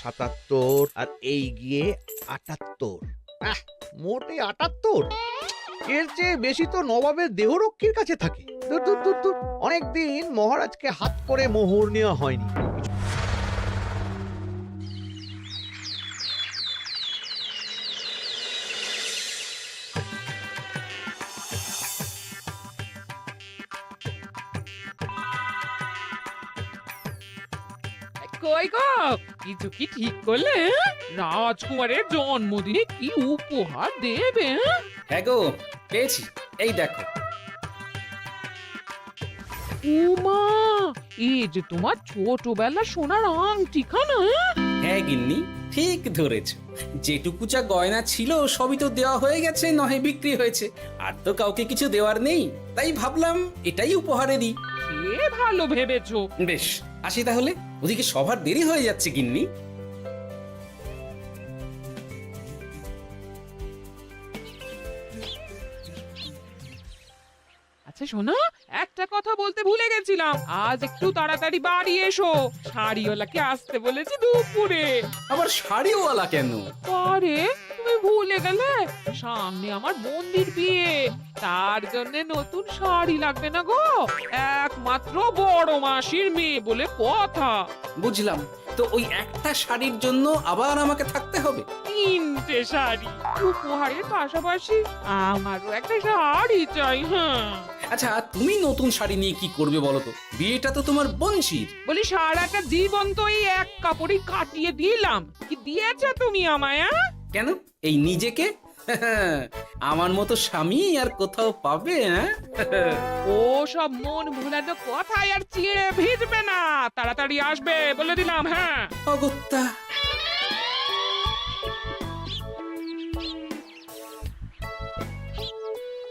৭৭ আর এই গিয়ে ৭৮। মোটে ৭৮। এর চেয়ে বেশি তো নবাবের দেহরক্ষীর কাছে থাকে। দূর দূর দূর দূর। অনেকদিন মহারাজকে হাত করে মোহর নেওয়া হয়নি। কই গো, কিছু কি ঠিক করলে? রাজকুমারের জন্মদিনে কি উপহার দেবে? হ্যাঁ গো, পেয়েছি। এই দেখো। উমা, এই যে তোমার ছোটবেলা সোনার আংটিখানা। হ্যাঁ গিন্নি, ঠিক ধরেছ। যেটুকু যা গয়না ছিল সবই তো দেওয়া হয়ে গেছে, নহে বিক্রি হয়েছে। আর তো কাউকে কিছু দেওয়ার নেই, তাই ভাবলাম এটাই উপহারে দিই। সে ভালো ভেবেছো। বেশ, আসি তাহলে। ওদিকে সবার দেরি হয়ে যাচ্ছে গিন্নি। আচ্ছা শোনো, একটা কথা বলতে ভুলে গেছিলাম। আজ একটু তাড়াতাড়ি বাড়ি এসো, শাড়িওয়ালাকে আসতে বলেছি দুপুরে। আবার শাড়িওয়ালা কেন? আরে তুমি ভুলে গেলে, সামনে আমার বোনদির বিয়ে, তার জন্য নতুন শাড়ি লাগবে না গো। একমাত্র বড় মাসির মেয়ে বলে কথা। বুঝলাম। তো ওই একটা শাড়ির জন্য আবার আমাকে থাকতে হবে? 3টে শাড়ি উপহারের পাশাপাশি আমারও একটা শাড়ি চাই। হ্যাঁ আচ্ছা, তুমি নতুন শাড়ি নিয়ে কি করবে বলো তো? বিয়েটা তো তোমার বংশীর। বলি, সারাটা জীবন তো এই এক কাপড়ই কাটিয়ে দিলাম, কি দিয়েছ তুমি আমায়? কেন, এই নিজেকে? আমার মতো স্বামী আর কোথাও পাবে? ও সব মন ভুলানো কথায় আর চিড়ে ভিজবে না, তাড়াতাড়ি আসবে বলে দিলাম। হ্যাঁ অগত্যা।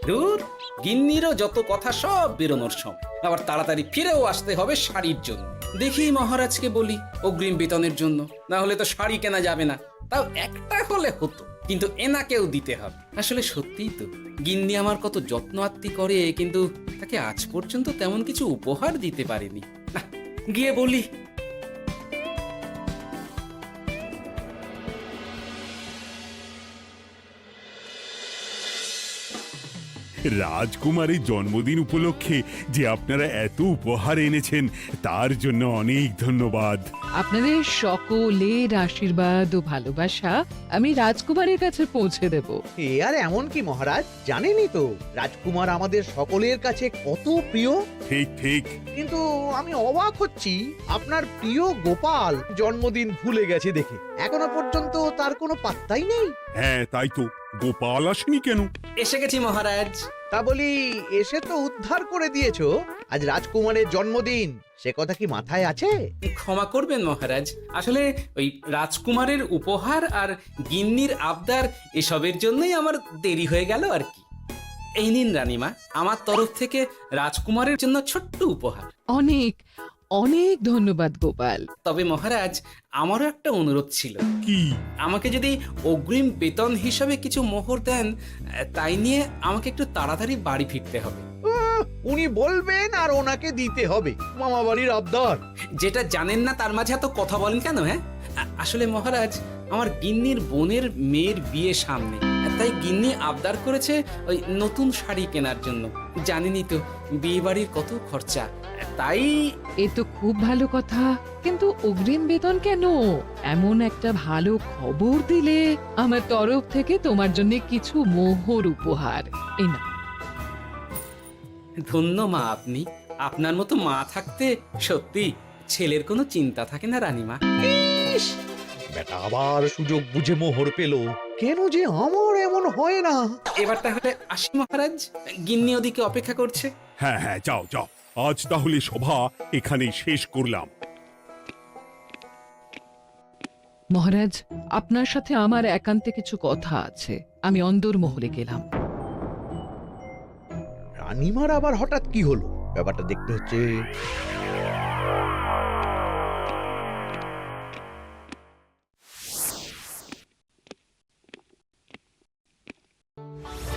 দূর, গিন্নিরও যত কথা সব বেরোনোর সময়। আবার তাড়াতাড়ি ফিরেও আসতে হবে শাড়ির জন্য। দেখি মহারাজকে বলি অগ্রিম বেতনের জন্য, না হলে তো শাড়ি কেনা যাবে না। তাও একটা হলে হতো, কিন্তু এনাকেও দিতে হবে। আসলে সত্যিই তো, গিন্নি আমার কত যত্ন আত্তি করে, কিন্তু তাকে আজ পর্যন্ত তেমন কিছু উপহার দিতে পারেনি। না, গিয়ে বলি। রাজকুমারের জন্মদিন উপলক্ষে যে আপনারা এত উপহার এনেছেন তার জন্য অনেক ধন্যবাদ। আপনাদের সকলের আশীর্বাদ ও ভালোবাসা আমি রাজকুমারের কাছে পৌঁছে দেব। এ আর এমন কি মহারাজ, জানেনই তো রাজকুমার আমাদের সকলের কাছে কত প্রিয়। ঠিক ঠিক। কিন্তু আমি অবাক হচ্ছি আপনার প্রিয় গোপাল জন্মদিন ভুলে গেছে দেখে। এখনো পর্যন্ত তার কোনো পাত্তাই নেই। হ্যাঁ তাই তো, গোপাল আসেনি কেন? এসে গেছি মহারাজ। তা বলি, এসে তো উদ্ধার করে দিয়েছো। আজ রাজকুমারের জন্মদিন, সে কথা কি মাথায় আছে? ক্ষমা করবেন মহারাজ, আসলে ওই রাজকুমারের উপহার আর গিন্নির আবদার এসবের জন্যই আমার দেরি হয়ে গেল আর কি। এই নিন রানীমা, আমার তরফ থেকে রাজকুমারের জন্য ছোট্ট উপহার। অনেক অনেক ধন্যবাদ গোপাল। তবে মহারাজ, আমারও একটা অনুরোধ ছিল। কি? আমাকে যদি অগ্রিম বেতন হিসাবে কিছু মোহর দেন, তাই নিয়ে আমাকে একটু তাড়াতাড়ি বাড়ি ফিরতে হবে। উনি বলবেন আর ওনাকে দিতে হবে, মামা বাড়ির আবদার। যেটা জানেন না তার মাঝে এত কথা বলেন কেন? হ্যাঁ, আসলে মহারাজ, আমার গিন্নির বোনের মেয়ের বিয়ে সামনে, তাই গিন্নি আবদার করেছে ওই নতুন শাড়ি কেনার জন্য। জানেনই তো বিয়ে বাড়ির কত খরচা, তাই। এ তো খুব ভালো কথা, কিন্তু অগ্রিম বেতন কেন? এমন একটা ভালো খবর দিলে আমার তরফ থেকে তোমার জন্য কিছু মোহর উপহার। এই না। ধন্য মা আপনি। আপনার মতো মা থাকতে সত্যি ছেলের কোনো চিন্তা থাকে না রানীমা। ইস, বেটা আবার সুযোগ বুঝে মোহর পেল। কেন যে আমার এমন হয় না। এবার তাহলে আসি মহারাজ, গিন্নি ওদিকে অপেক্ষা করছে। হ্যাঁ হ্যাঁ, যাও যাও, আজ তাহলে সভা এখানেই শেষ করলাম। মহারাজ, আপনার সাথে আমার একান্তে কিছু কথা আছে। আমি অন্দরমহলে গেলাম। রানীমার আবার হঠাৎ কি হলো, ব্যাপারটা দেখতে হচ্ছে।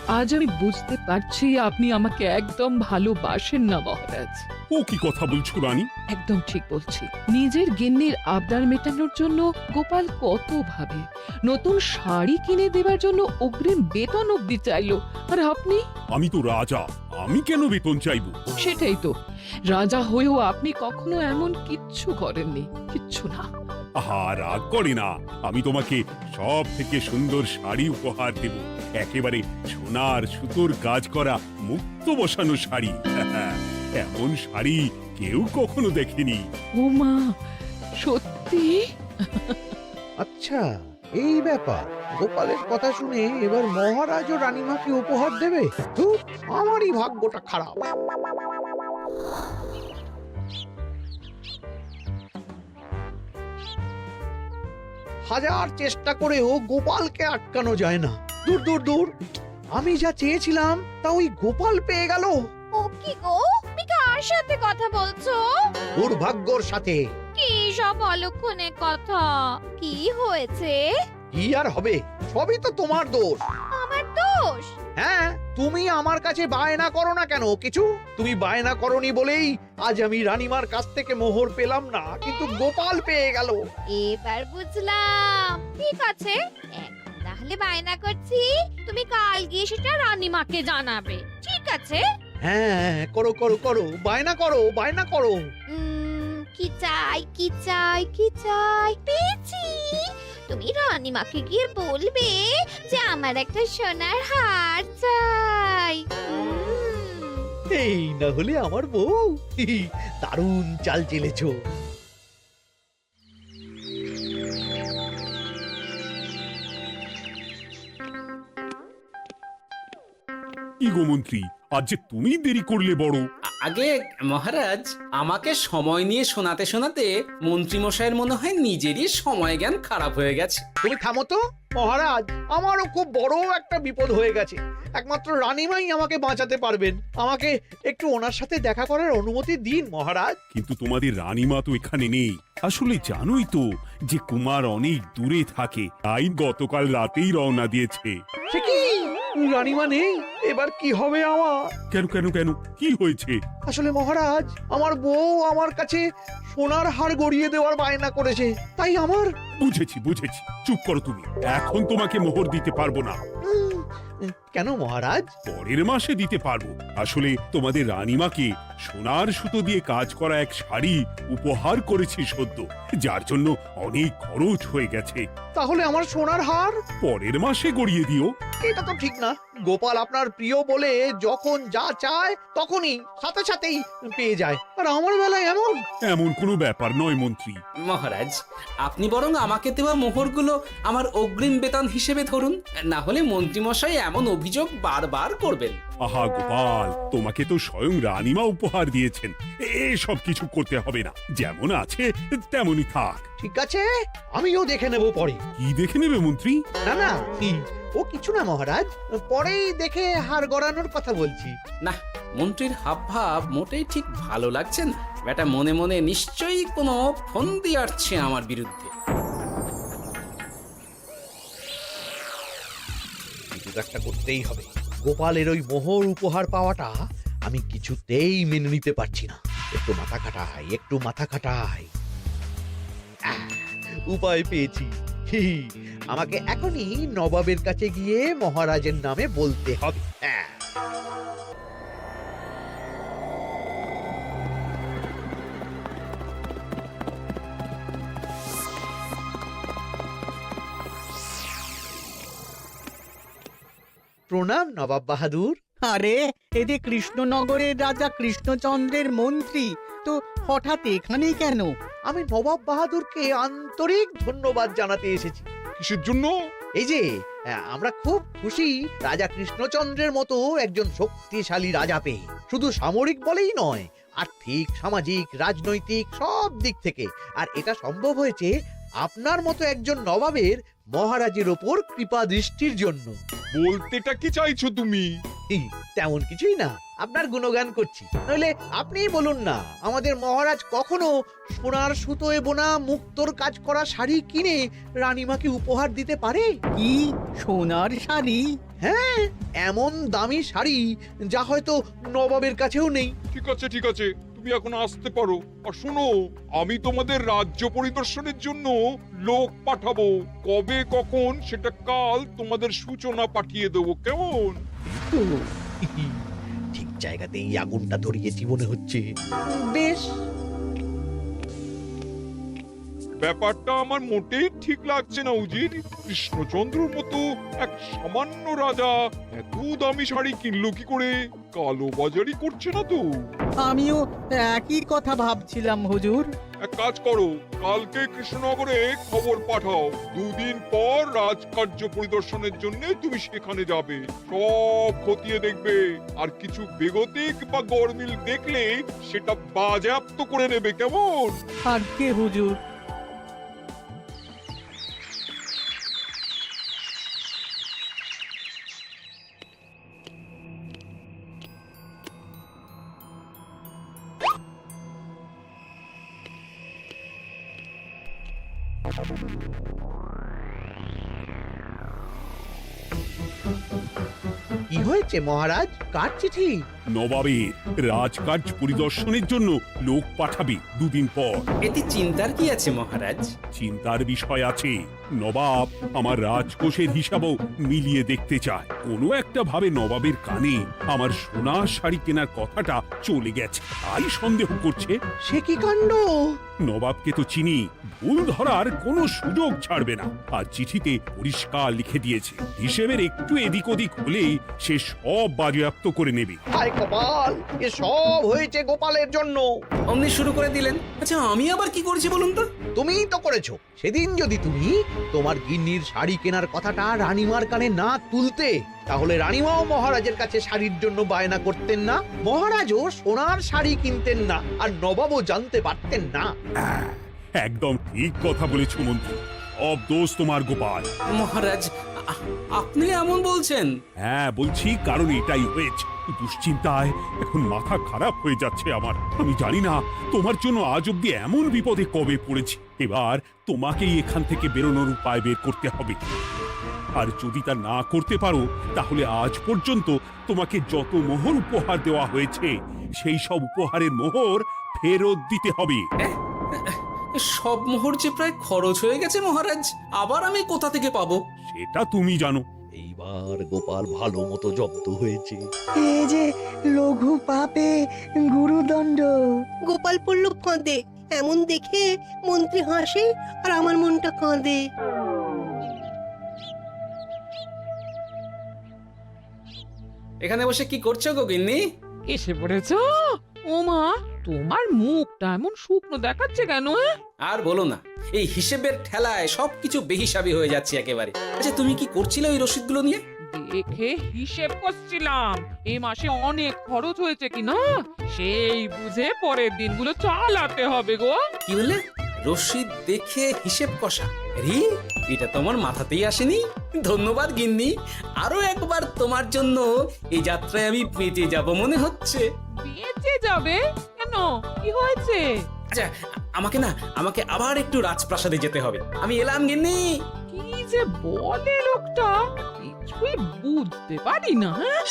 আজ আমি বুঝতে পারছি আপনি আমাকে একদম ভালোবাসেন না মহারাজ। ও কি কথা বলছো রানী? একদম ঠিক বলছি। নিজের গিন্নির আবদার মেটানোর জন্য গোপাল কত ভাবে, নতুন শাড়ি কিনে দেবার জন্য অগ্রিম বেতন অব্দি চাইলো, আর আপনি? আমি তো রাজা, আমি কেন বেতন চাইবো? সেটাই তো, রাজা হয়েও আপনি কখনো এমন কিচ্ছু করেননি, কিচ্ছু না। আহা, রাগ করে না। আমি তোমাকে সব থেকে সুন্দর শাড়ি উপহার দেব, একেবারে সোনার সুতোর কাজ করা মুক্ত বসানো শাড়ি। এমন শাড়ি কেউ কখনো দেখেনি। ও মা, সত্যি? আচ্ছা, এই ব্যাপার। গোপালের কথা শুনে এবার মহারাজ ও রানীমাকে উপহার দেবে? ধুর, আমারই ভাগ্যটা খারাপ। হাজার চেষ্টা করেও গোপালকে আটকানো যায় না। দূর দূর দূর, আমি যা চেয়েছিলাম তা ওই গোপাল পেয়ে গেল। ও কি গো, তুমি কার সাথে কথা বলছো? দুর্ভাগ্যর সাথে। কি সব অলক্ষণে কথা? কি হয়েছে? কি আর হবে, সবই তো তোমার দোষ। আমার দোষ? হ্যাঁ, তুমি আমার কাছে বায়না করো না কেন কিছু? তুমি বায়না করনি বলেই আজ আমি রানীমার কাছ থেকে মোহর পেলাম না, কিন্তু গোপাল পেয়ে গেল। এবার বুঝলাম। ঠিক আছে, এখন তাহলে বায়না করছি, তুমি কাল গিয়ে সেটা রানীমাকে জানাবে, ঠিক আছে? হ্যাঁ, করো করো করো, বায়না করো, বায়না করো। কি চাই, কি চাই, কি চাই? পেয়েছি। তুমি রানীমাকে গিয়ে বলবে যে আমার একটা সোনার হার চাই। এই না হলে আমার বউ। দারুণ চাল চেলেছো। কি গো মন্ত্রী, আজ যে তুমি দেরি করলে বড়। আগে মহারাজ, আমাকে সময় নিয়ে শোনাতে শোনাতে মন্ত্রীমশাইয়ের মনে হয় নিজেরই সময় জ্ঞান খারাপ হয়ে গেছে। তুমি থামো তো মহারাজ, আমারও খুব বড় একটা বিপদ হয়ে গেছে। একমাত্র রানীমাই আমাকে বাঁচাতে পারবেন। আমাকে একটু ওনার সাথে দেখা করার অনুমতি দিন মহারাজ। কিন্তু তোমাদের রানীমা তো এখানে নেই। আসলে জানোই তো যে কুমার অনেক দূরে থাকে, তাই গতকাল রাতেই রওনা দিয়েছে। সে কি, রানীমা নেই? এবার কি হবে আমার? কেন কেন কেন, কি হয়েছে? আসলে মহারাজ, আমার বউ আমার কাছে সোনার হার গড়িয়ে দেওয়ার বায়না করেছে, তাই আমার। বুঝেছি বুঝেছি, চুপ করো তুমি। এখন তোমাকে মোহর দিতে পারবো না। কেন মহারাজ? পরের মাসে দিতে পারবো। আসলে তোমাদের রানীমাকে সোনার সুতো দিয়ে কাজ করা এক শাড়ি উপহার করেছি সদ্য, যার জন্য অনেক খরচ হয়ে গেছে। তাহলে আমার সোনার হার পরের মাসে গড়িয়ে দিও। এটা তো ঠিক না। গোপাল আপনার প্রিয় বলে যখন যা চায় তখনই সাথে সাথেই পেয়ে যায়, আর আমার বেলায় এমন। এমন কোনো ব্যাপার নয় মন্ত্রী। মহারাজ, আপনি বরং আমাকে দেওয়া মোহরগুলো আমার অগ্রিম বেতন হিসেবে ধরুন, না হলে মন্ত্রীমশাই এমন অভিযোগ বারবার করবেন। আহা গোপাল, তোমাকে তো স্বয়ং রানীমা উপহার দিয়েছেন, এসব কিছু করতে হবে না। যেমন আছে তেমনই থাক। ঠিক আছে, আমিও দেখে নেব পরে। কি দেখে নেবে মন্ত্রী? না না, ও কিছু না মহারাজ, পরেই দেখে হার গড়ানোর কথা বলছি। না, মন্ত্রীর হাবভাব মোটেই ঠিক ভালো লাগছে না। বেটা মনে মনে নিশ্চয়ই কোনো ফন্দি আটছে আমার বিরুদ্ধে। কিছু একটা করতেই হবে। গোপালের ওই মোহর উপহার পাওয়াটা আমি কিছুতেই মেনে নিতে পারছি না। একটু মাথা খাটাই, একটু মাথা খাটাই। উপায় পেয়েছি। আমাকে এখনই নবাবের কাছে গিয়ে মহারাজের নামে বলতে হবে। প্রণাম নবাব বাহাদুর। আরে এ যে কৃষ্ণনগরের রাজা কৃষ্ণচন্দ্রের মন্ত্রী, তো হঠাৎ এখানেই কেন? আমি নবাব বাহাদুরকে আন্তরিক ধন্যবাদ জানাতে এসেছি। কিসের জন্য? এই যে আমরা খুব খুশি রাজা কৃষ্ণচন্দ্রের মতো একজন শক্তিশালী রাজা পেয়ে। শুধু সামরিক বলেই নয়, আর্থিক, সামাজিক, রাজনৈতিক সব দিক থেকে। আর এটা সম্ভব হয়েছে আপনার মতো একজন নবাবের মহারাজের ওপর কৃপা দৃষ্টির জন্য। বলতেটা কি চাইছো তুমি? তেমন কিছুই না, আপনার গুণগান করছি। নইলে আপনিই বলুন না, আমাদের মহারাজ কখনো সোনার সুতোয় বোনা মুক্তোর কাজ করা শাড়ি কিনে রানীমাকে উপহার দিতে পারে? কি সোনার শাড়ি? হ্যাঁ, এমন দামি শাড়ি যা হয়তো নবাবের কাছেও নেই। ঠিক আছে ঠিক আছে, তুমি এখন আসতে পারো। আর শোনো, আমি তোমাদের রাজ্য পরিদর্শনের জন্য লোক পাঠাবো। কবে কখন সেটা কাল তোমাদের সূচনা পাঠিয়ে দেবো, কেমন? তো ঠিক জায়গাতেই আগুনটা ধরিয়েছি মনে হচ্ছে। বেশ, ব্যাপারটা আমার মোটেই ঠিক লাগছে না উজির। কৃষ্ণচন্দ্রর মতো এক সামান্য রাজা এত দামি শাড়ি কিনলো কি করে? কালো বাজারি করছে না তো? আমিও একই কথা ভাবছিলাম হুজুর। এক কাজ করো, কালকে কৃষ্ণনগরে খবর পাঠাও। 2 দিন পর রাজকার্য পরিদর্শনের জন্য তুমি সেখানে যাবে। সব খতিয়ে দেখবে, আর কিছু বেগতিক বা গরমিল দেখলে সেটা বাজেয়াপ্ত করে নেবে, কেমন? আজ্ঞে হুজুর। কি হয়েছে মহারাজ? কার চিঠি? নবাবের রাজকার্য পরিদর্শনের জন্য লোক পাঠাবে 2 দিন পর। এতে চিন্তার কি আছে মহারাজ? চিন্তার বিষয় আছে। নবাব আমার রাজকোষের হিসাবও মিলিয়ে দেখতে চায়। কোনো একটা ভাবে নবাবের কানে আমার সোনার শাড়ি কেনার কথাটা চলে গেছে, তাই সন্দেহ করছে। সে কি কাণ্ড! নবাবকে তো চিনি, ভুল ধরার কোনো সুযোগ ছাড়বে না। আর চিঠিতে পরিষ্কার লিখে দিয়েছে, হিসেবের একটু এদিক ওদিক হলেই সে সব বাজেয়াপ্ত করে নেবে। হায় কপাল, এ সব হয়েছে গোপালের জন্য। অমনি শুরু করে দিলেন। আচ্ছা, আমি আবার কি করেছি বলুন তো? তুমিই তো করেছো। সেদিন যদি তুমি তোমার গিন্নির শাড়ি কেনার কথাটা রানীমার কানে না তুলতে, তাহলে রানীমাও মহারাজের কাছে শাড়ির জন্য বায়না করতেন না, মহারাজও সোনার শাড়ি কিনতেন না, আর নবাবও জানতে পারতেন না। একদম ঠিক কথা বলেছ মন্ত্রী, সব দোষ তোমার গোপাল। মহারাজ, আপনি এমন বলছেন? হ্যাঁ বলছি, কারণ এটাই হয়েছে। দুশ্চিন্তায় এখন মাথা খারাপ হয়ে যাচ্ছে আমার। আমি জানি না তোমার জন্য আজ অব্দি এমন বিপদে কবে পড়েছি। এবার তোমাকেই এখান থেকে বেরোনোর উপায় বের করতে হবে। আর যদি তা না করতে পারো, তাহলে আজ পর্যন্ত তোমাকে যত মোহর উপহার দেওয়া হয়েছে সেই সব উপহারের মোহর ফেরত দিতে হবে। সব মোহর যে প্রায় খরচ হয়ে গেছে মহারাজ, আবার আমি কোথা থেকে পাবো? সেটা তুমি জানো। এইবার গোপাল ভালো মতো জব্দ হয়েছে। এই যে লঘু পাপে গুরুদণ্ড। গোপাল পড়ল ফাঁদে। এমন দেখে মন্ত্রী হাসে আর আমার মনটা কাঁদে। এখানে বসে কি করছো গো গিন্নি? এসে পড়েছো? ও মা, তোমার মুখটা এমন শুকনো দেখাচ্ছে কেন? আর বলো না, এই হিসেবের ঠেলায় সবকিছু বেহিসাবি হয়ে যাচ্ছে একেবারে। আচ্ছা, তুমি কি করছিলে ওই রসিদগুলো নিয়ে? দেখে হিসেব করছিলাম এই মাসে অনেক খরচ হয়েছে কিনা, সেই বুঝে পরের দিনগুলো চালাতে হবে গো। কি বলে? রসিদ দেখে হিসেব কষা? রি, এটা তোমার মাথাতেই আসেনি। ধন্যবাদ গিন্নি, আরো একবার তোমার জন্য এই যাত্রায় আমি বেঁচে যাব মনে হচ্ছে। বেঁচে যাবে কেন? কি হয়েছে? আচ্ছা, আমাকে আবার একটু রাজপ্রাসাদে যেতে হবে। আমি এলাম গিন্নি। কি যে বলে লোকটা, কিছুই বুঝতে পারি না। হ্যাঁ,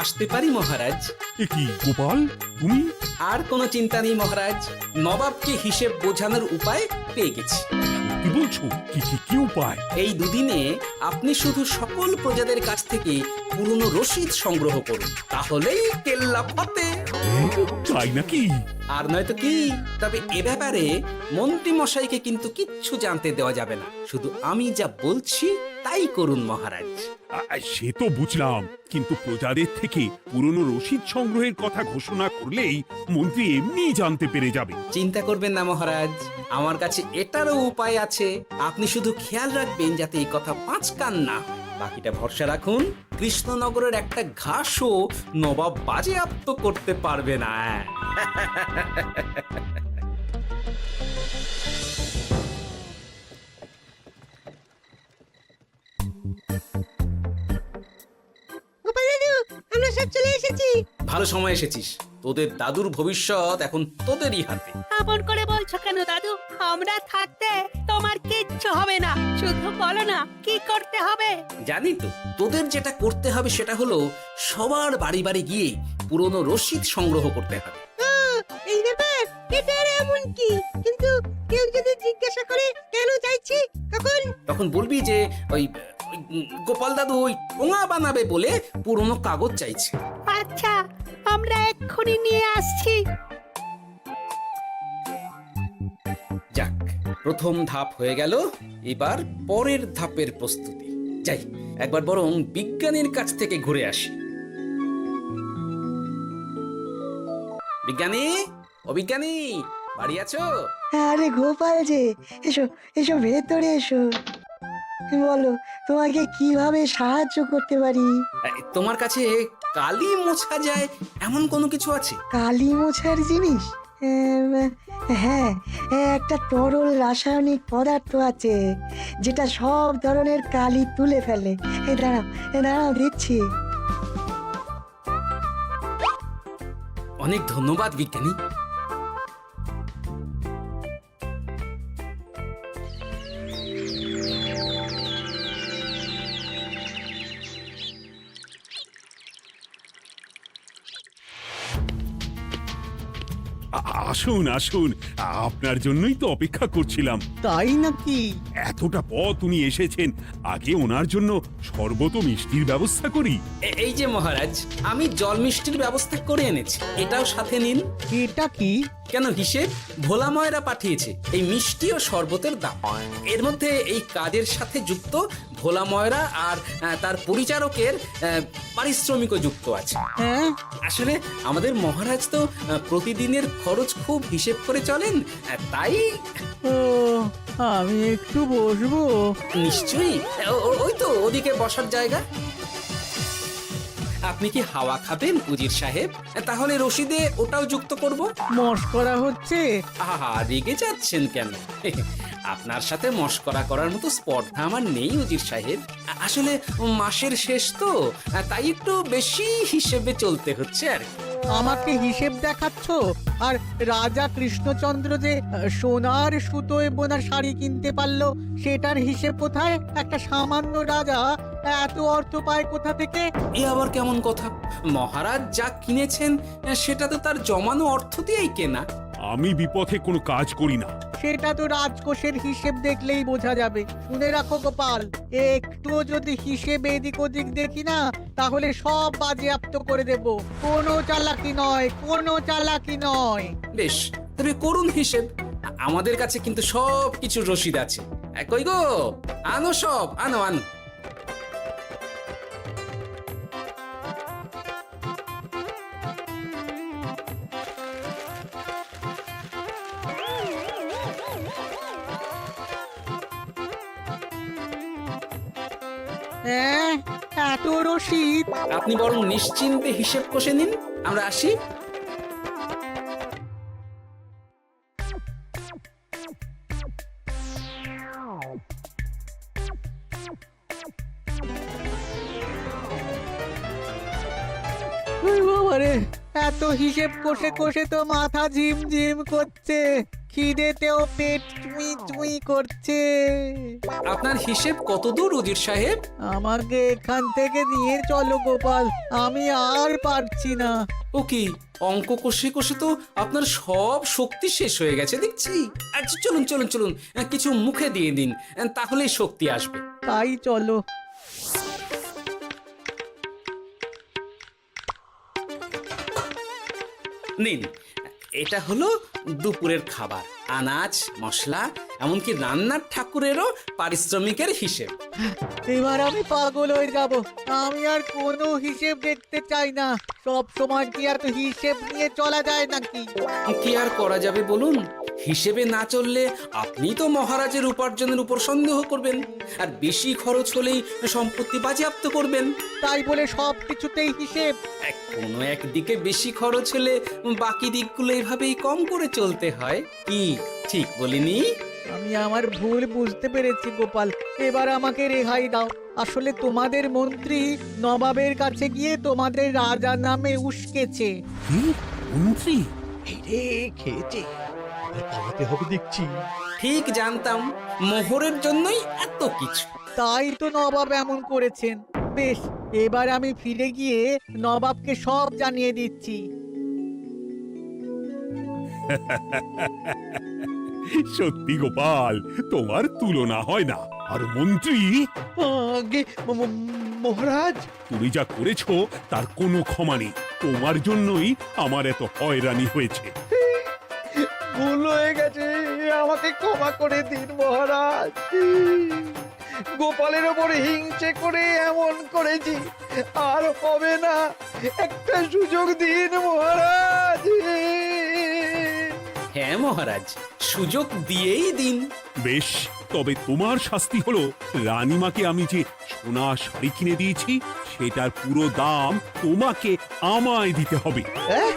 আসতে পারি মহারাজ? এ কি গোপাল, তুমি? আর কোনো চিন্তা নেই মহারাজ, নবাবকে হিসেব বোঝানোর উপায় পেয়ে গেছি। কি বলছো? কি উপায়? এই দুদিনে আপনি শুধু সকল প্রজাদের কাছ থেকে পুরনো রসিদ সংগ্রহ করুন, তাহলেই কেল্লা ফতে। তাই নাকি? আর নয়তো কি? তবে এ ব্যাপারে মন্ত্রী মশাইকে কিন্তু কিচ্ছু জানতে দেওয়া যাবে না। শুধু আমি যা বলছি তাই করুন মহারাজ। সে তো বুঝলাম, কিন্তু প্রজাদের থেকে পুরনো রসিদ সংগ্রহের কথা ঘোষণা করলেই মন্ত্রী এমনি জানতে পেরে যাবে। চিন্তা করবেন না মহারাজ, আমার কাছে এটারও উপায় আছে। আপনি শুধু খেয়াল রাখবেন যাতে এই কথা 5 কান না হয়। বাকিটা ভরসা রাখুন, কৃষ্ণনগরের একটা ঘাসও নবাব বাজেয়াপ্ত করতে পারবে না। গোপাল দাদু, আমরা সব চলে এসেছি। ভালো সময় এসেছিস। তোদের দাদুর ভবিষ্যৎ এখন তোদেরই হাতে। এমন করে বলছো কেন দাদু? আমরা থাকতে তোমার কিচ্ছু হবে না, শুধু বলো না কি করতে হবে। জানি তো, তোদের যেটা করতে হবে সেটা হলো সবার বাড়ি বাড়ি গিয়ে পুরনো রসিদ সংগ্রহ করতে হবে। এই ব্যাপার, এটা এমন কি? কিন্তু কেউ যদি জিজ্ঞাসা করে কেন চাইছি, তখন বলবি যে ওই গোপাল দাদু ওই টোঙা বানাবে বলে পুরনো কাগজ চাইছে। আচ্ছা, আমরা এক্ষুনি নিয়ে আসছি। যাক, প্রথম ধাপ হয়ে গেল, এবার পরের ধাপের প্রস্তুতি। যাই, একবার বরং বিজ্ঞানীর কাছ থেকে ঘুরে আসি। বিজ্ঞানী, ও বিজ্ঞানী, বাড়ি আছো? আরে গোপাল যে, এসো এসো ভেতরে এসো। বলো, তোমাকে কিভাবে সাহায্য করতে পারি? তোমার কাছে কালি মোছা যায় এমন কোনো কিছু আছে? কালি মোছার জিনিস? হ্যাঁ, একটা তরল রাসায়নিক পদার্থ আছে যেটা সব ধরনের কালি তুলে ফেলে। দাঁড়াও দিচ্ছি। অনেক ধন্যবাদ বিজ্ঞানী। আসুন আসুন, আপনার জন্যই তো অপেক্ষা করছিলাম। তাই নাকি? এতটা পথ উনি এসেছেন, আগে ওনার জন্য শরবত ও মিষ্টির ব্যবস্থা করি। এই যে মহারাজ, আমি জল মিষ্টির ব্যবস্থা করে এনেছি, এটাও সাথে নিন। এটা কি? কেন, হিসেব ভোলা ময়রা পাঠিয়েছে এই মিষ্টি ও শরবতের দাম। এর মধ্যে এই কাজের সাথে যুক্ত ভোলা ময়রা আর তার পরিচারকের পারিশ্রমিকও যুক্ত আছে। হ্যাঁ, আসলে আমাদের মহারাজ তো প্রতিদিনের খরচ খুব হিসেব করে চলেন, তাই। ও, আমি একটু বসবো? নিশ্চয়ই, ওই তো ওদিকে বসার জায়গা। আপনি কি হাওয়া খাবেন উজির সাহেব? তাহলে রশিদে ওটাও যুক্ত করব। মশকরা হচ্ছে? আহা, রেগে যাচ্ছেন কেন? আপনার সাথে মশকরা করার মতো স্পর্ধা আমার নেই উজির সাহেব। আসলে মাসের শেষ তো, তাই একটু বেশি হিসেবে চলতে হচ্ছে আর কি। আমাকে হিসেব দেখাচ্ছ? আর রাজা কৃষ্ণচন্দ্র যে সোনার সুতোয় বোনা শাড়ি কিনতে পারলো, সেটার হিসেব কোথায়? একটা সামান্য রাজা এত অর্থ পায় কোথা থেকে? এ আবার কেমন কথা? মহারাজ যা কিনেছেন সেটা তো তার জমানো অর্থ দিয়েই কেনা। আমি বিপথে কোনো কাজ করি না। সেটা তো রাজকোষের হিসেব দেখলেই বোঝা যাবে। শুনে রাখো গোপাল, একটু যদি হিসেব এদিক ওদিক দেখি না, তাহলে সব বাজেয়াপ্ত করে দেব। কোনো চালাকি নয়, কোনো চালাকি নয়। বেশ, তবে করুন হিসেব। আমাদের কাছে কিন্তু সব কিছুর রসিদ আছে। কই গো, আনো সব, আনো আনো। হ্যাঁ, এত রসিদ? আপনি বরং নিশ্চিন্তে হিসেব কষে নিন, আমরা আসি। বাবারে, এত হিসেব কষে কষে তো মাথা ঝিমঝিম করছে, খিদেতেও পেট চুই চুই করছে। আপনার হিসেব কত দূর উজির সাহেব? আমাকে এখান থেকে নিয়ে চলো গোপাল, আমি আর পারছি না। ও কি, অঙ্ক কষে কষে তো আপনার সব শক্তি শেষ হয়ে গেছে দেখছি। আচ্ছা চলুন চলুন চলুন, কিছু মুখে দিয়ে দিন, তাহলেই শক্তি আসবে। তাই চলো। নিন, এটা হলো দুপুরের খাবার, আনাজ মশলা এমনকি রান্নার ঠাকুরেরও পারিশ্রমিকের হিসেব। এবার আমি পাগল হয়ে যাব। আমি আর কোনো হিসেব দেখতে চাই না। সব সময় কি আর হিসেব নিয়ে চলা যায় নাকি? কি আর করা যাবে বলুন? হিসেবে না চললে আপনি তো মহারাজের উপার্জনের উপর সন্দেহ করবেন, আর বেশি খরচ হলেই সম্পত্তি বাজেয়াপ্ত করবেন। তাই বলে সব কিছুতেই হিসেব? কোনো একদিকে বেশি খরচ হলে বাকি দিকগুলো এভাবেই কম করে চলতে হয়। কি ঠিক বলিনি? আমি আমার ভুল বুঝতে পেরেছি গোপাল, এবার আমাকে রেহাই দাও। আসলে তোমাদের মন্ত্রী নবাবের কাছে গিয়ে তোমাদের রাজা নামে উস্কেছে। কি? মন্ত্রী এই রে খেয়েছে, আর পালাতে হবে দেখছি। ঠিক জানতাম মোহরের জন্যই এত কিছু। তাই তো নবাব এমন করেছেন। বেশ, এবার আমি ফিরে গিয়ে নবাবকে সব জানিয়ে দিচ্ছি। সত্যি গোপাল, তোমার তুলনা হয় না। আর মন্ত্রী, আগে মহারাজ, তুমি যা করেছো তার কোনো ক্ষমা নেই। তোমার জন্যই আমার এত হয়রানি হয়েছে। ভুল হয়ে গেছে, আমাকে ক্ষমা করে দিন মহারাজ। গোপালের ওপরে হিংসে করে এমন করেছি, আর হবে না। একটা সুযোগ দিন মহারাজ। হ্যাঁ মহারাজ, সুযোগ দিয়েই দিন। বেশ, তবে তোমার শাস্তি হলো রানীমাকে আমি যে সোনা শাড়ি কিনে দিয়েছি সেটার পুরো দাম তোমাকে আমায় দিতে হবে। হ্যাঁ?